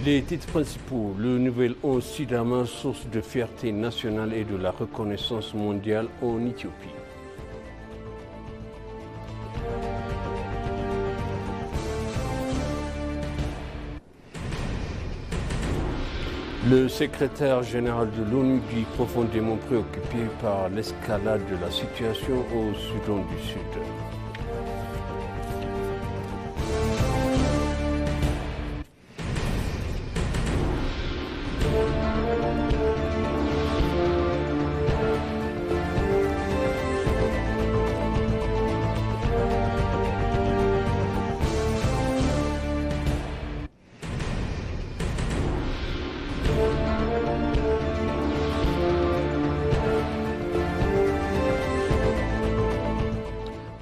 Les titres principaux, le nouvel 11 Sidama, source de fierté nationale et de la reconnaissance mondiale en Éthiopie. Le secrétaire général de l'ONU dit profondément préoccupé par l'escalade de la situation au Soudan du Sud.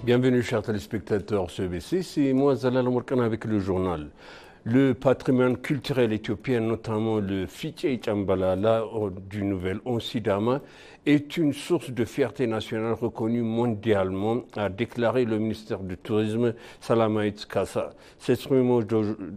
Bienvenue chers téléspectateurs CBC, c'est moi Zalal Mourkana avec le journal. Le patrimoine culturel éthiopien, notamment le Fiche Chambalala du Nouvel Sidama, est une source de fierté nationale reconnue mondialement, a déclaré le ministère du Tourisme Salamait Kassa. S'exprimant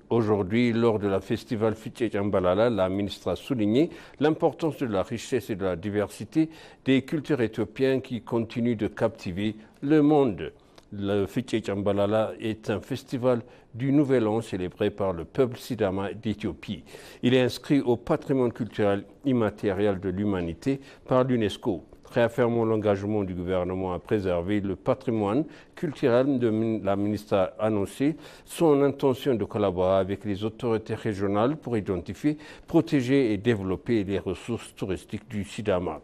aujourd'hui lors de la festival Fiche Chambalala, la ministre a souligné l'importance de la richesse et de la diversité des cultures éthiopiennes qui continuent de captiver le monde. Le Fiche Chambalala est un festival du Nouvel An célébré par le peuple Sidama d'Éthiopie. Il est inscrit au patrimoine culturel immatériel de l'humanité par l'UNESCO. Réaffirmant l'engagement du gouvernement à préserver le patrimoine culturel, la ministre a annoncé son intention de collaborer avec les autorités régionales pour identifier, protéger et développer les ressources touristiques du Sidama.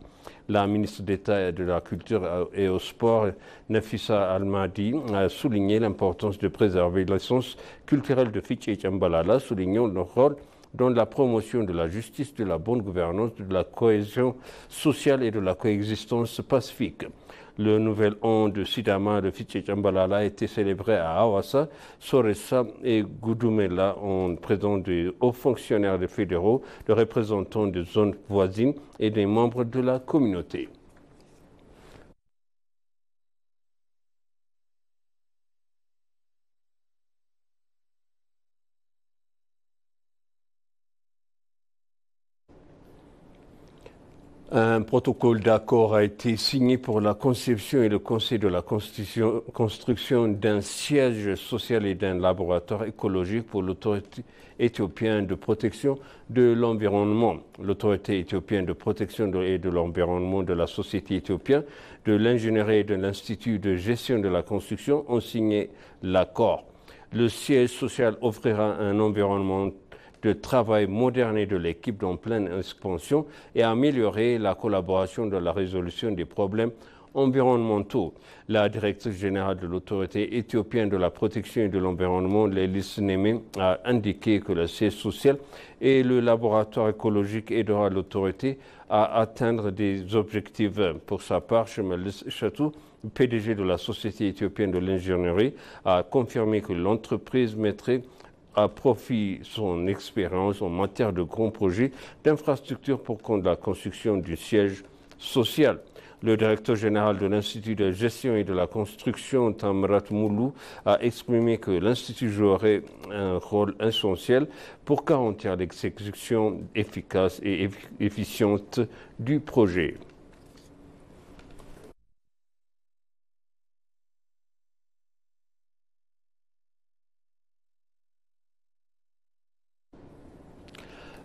La ministre d'État de la Culture et au Sport, Nafissa Al-Mahdi, a souligné l'importance de préserver l'essence culturelle de Fiche Chambalala, soulignant leur rôle dans la promotion de la justice, de la bonne gouvernance, de la cohésion sociale et de la coexistence pacifique. Le nouvel an de Sidama de Fiche Chambalala a été célébré à Hawassa, Soressa et Goudoumela en présence de hauts fonctionnaires fédéraux, de représentants de zones voisines et des membres de la communauté. Un protocole d'accord a été signé pour la conception et le conseil de la construction d'un siège social et d'un laboratoire écologique pour l'autorité éthiopienne de protection de l'environnement. L'autorité éthiopienne de protection et de l'environnement de la société éthiopienne, de l'ingénierie et de l'Institut de gestion de la construction ont signé l'accord. Le siège social offrira un environnement de travail moderné de l'équipe en pleine expansion et améliorer la collaboration dans la résolution des problèmes environnementaux. La directrice générale de l'autorité éthiopienne de la protection et de l'environnement, Lélis Némé, a indiqué que le siège social et le laboratoire écologique aidera l'autorité à atteindre des objectifs. Pour sa part, Chemelis Chatou, PDG de la Société éthiopienne de l'ingénierie, a confirmé que l'entreprise mettrait à profit son expérience en matière de grands projets d'infrastructure pour la construction du siège social. Le directeur général de l'Institut de gestion et de la construction, Tamrat Moulou, a exprimé que l'Institut jouerait un rôle essentiel pour garantir l'exécution efficace et efficiente du projet.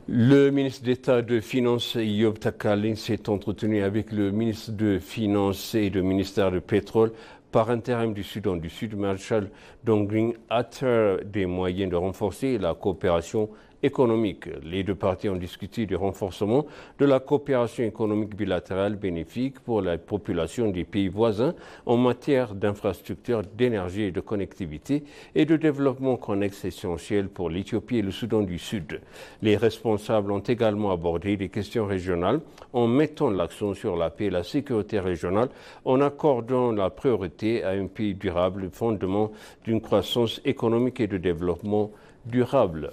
Le ministre d'État de Finances, Yob Takalin, s'est entretenu avec le ministre de Finances et le ministère du Pétrole par intérim du Soudan du Sud, Marshal Dongring, hâte des moyens de renforcer la coopération économique. Les deux parties ont discuté du renforcement de la coopération économique bilatérale bénéfique pour la population des pays voisins en matière d'infrastructures, d'énergie et de connectivité et de développement connexe essentiel pour l'Éthiopie et le Soudan du Sud. Les responsables ont également abordé des questions régionales en mettant l'accent sur la paix et la sécurité régionale, en accordant la priorité à un pays durable, fondement d'une croissance économique et de développement durable.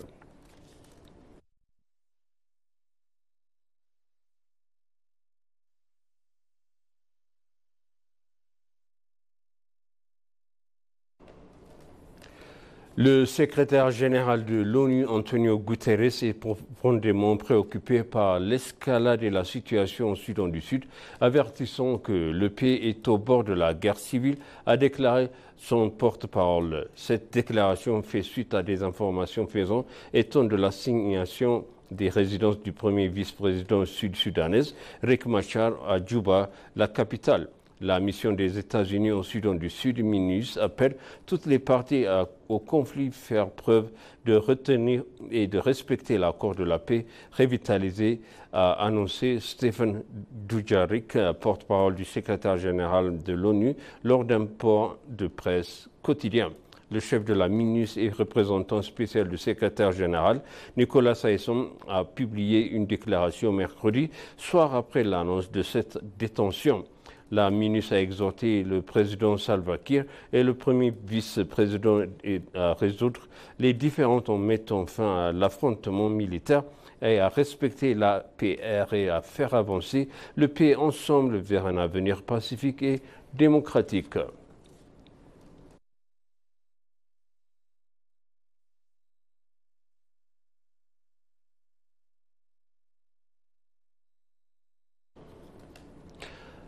Le secrétaire général de l'ONU, Antonio Guterres, est profondément préoccupé par l'escalade de la situation au Soudan du Sud, avertissant que le pays est au bord de la guerre civile, a déclaré son porte-parole. Cette déclaration fait suite à des informations faisant état de l'assignation des résidences du premier vice-président sud-soudanais, Riek Machar, à Djouba, la capitale. La mission des États-Unis au Soudan du Sud, MINUS, appelle toutes les parties au conflit faire preuve de retenir et de respecter l'accord de la paix revitalisé, a annoncé Stephen Dujarric, porte-parole du secrétaire général de l'ONU, lors d'un point de presse quotidien. Le chef de la MINUS et représentant spécial du secrétaire général, Nicolas Saïsson, a publié une déclaration mercredi, soir après l'annonce de cette détention. La MINUS a exhorté le président Salva Kiir et le premier vice-président à résoudre les différends en mettant fin à l'affrontement militaire et à respecter la PR et à faire avancer le pays ensemble vers un avenir pacifique et démocratique.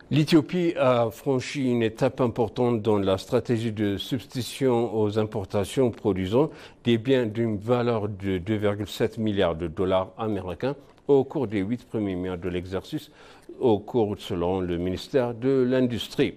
L'Éthiopie a franchi une étape importante dans la stratégie de substitution aux importations produisant des biens d'une valeur de 2,7 milliards de dollars américains au cours des 8 premiers mois de l'exercice, selon le ministère de l'Industrie.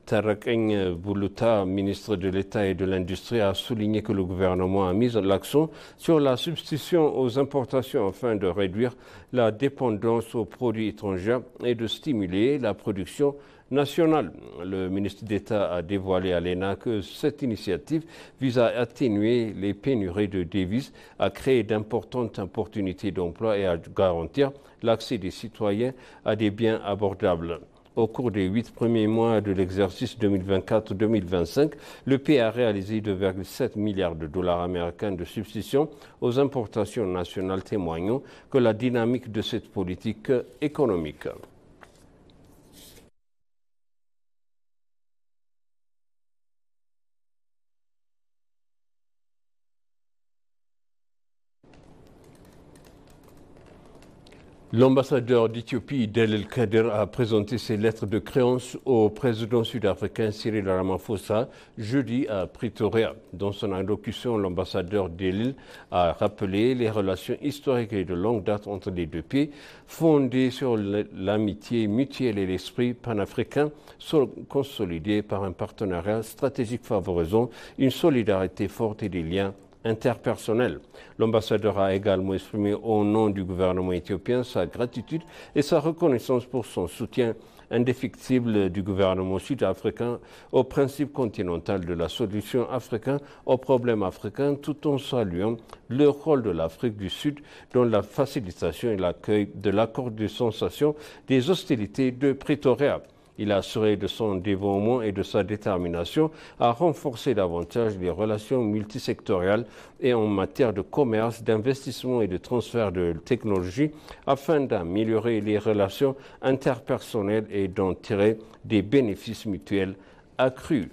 Tarakeng Boulouta, ministre de l'État et de l'Industrie, a souligné que le gouvernement a mis l'accent sur la substitution aux importations afin de réduire la dépendance aux produits étrangers et de stimuler la production nationale. Le ministre d'État a dévoilé à l'ENA que cette initiative vise à atténuer les pénuries de devises, à créer d'importantes opportunités d'emploi et à garantir l'accès des citoyens à des biens abordables. Au cours des 8 premiers mois de l'exercice 2024-2025, le pays a réalisé 2,7 milliards de dollars américains de substitution aux importations nationales, témoignant que la dynamique de cette politique économique. L'ambassadeur d'Éthiopie, Delil Kader, a présenté ses lettres de créance au président sud-africain Cyril Ramaphosa jeudi à Pretoria. Dans son allocution, l'ambassadeur Delil a rappelé les relations historiques et de longue date entre les deux pays, fondées sur l'amitié mutuelle et l'esprit panafricain, sont consolidés par un partenariat stratégique favorisant une solidarité forte et des liens interpersonnel. L'ambassadeur a également exprimé au nom du gouvernement éthiopien sa gratitude et sa reconnaissance pour son soutien indéfectible du gouvernement sud-africain au principe continental de la solution africaine aux problèmes africains, tout en saluant le rôle de l'Afrique du Sud dans la facilitation et l'accueil de l'accord de cessation des hostilités de Pretoria. Il a assuré de son dévouement et de sa détermination à renforcer davantage les relations multisectorielles et en matière de commerce, d'investissement et de transfert de technologie afin d'améliorer les relations interpersonnelles et d'en tirer des bénéfices mutuels accrus.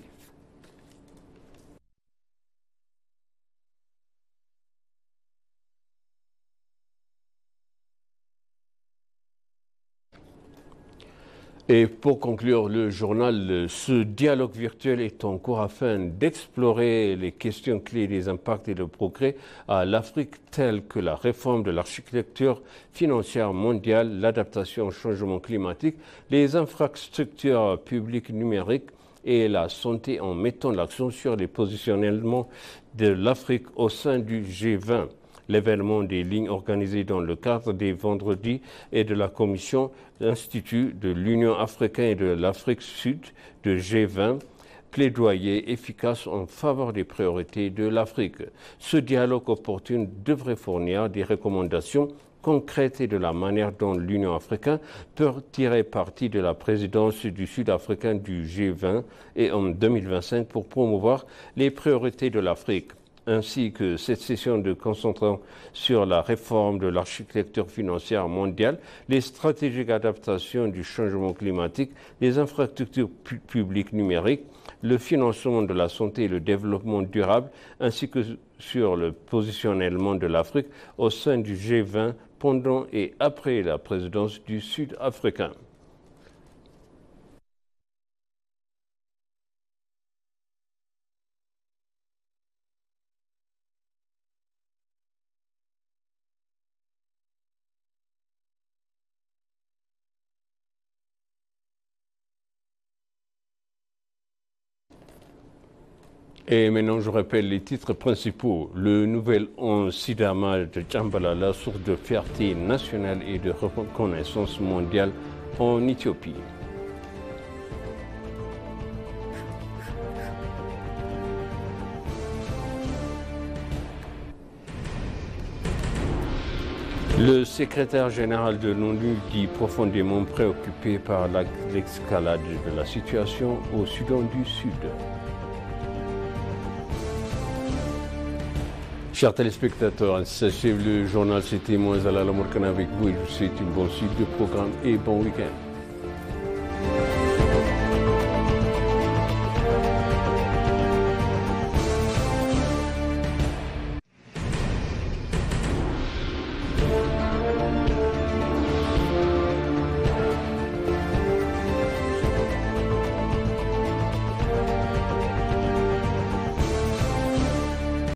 Et pour conclure le journal, ce dialogue virtuel est en cours afin d'explorer les questions clés des impacts et des progrès à l'Afrique tels que la réforme de l'architecture financière mondiale, l'adaptation au changement climatique, les infrastructures publiques numériques et la santé en mettant l'accent sur les positionnements de l'Afrique au sein du G20. L'événement des lignes organisées dans le cadre des vendredis et de la Commission Institut de l'Union africaine et de l'Afrique Sud de G20, plaidoyer efficace en faveur des priorités de l'Afrique. Ce dialogue opportun devrait fournir des recommandations concrète et de la manière dont l'Union africaine peut tirer parti de la présidence du Sud-Africain du G20 et en 2025 pour promouvoir les priorités de l'Afrique. ainsi que cette session de concentrant sur la réforme de l'architecture financière mondiale, les stratégies d'adaptation du changement climatique, les infrastructures publiques numériques, le financement de la santé et le développement durable, ainsi que sur le positionnement de l'Afrique au sein du G20 pendant et après la présidence du Sud-Africain. Et maintenant, je rappelle les titres principaux. Le nouvel 11 Sidama de Djambalala, source de fierté nationale et de reconnaissance mondiale en Éthiopie. Le secrétaire général de l'ONU dit profondément préoccupé par l'escalade de la situation au Soudan du Sud. Chers téléspectateurs, sachez le journal, c'était moi Zalal Morkana avec vous et je vous souhaite une bonne suite de programme et bon week-end.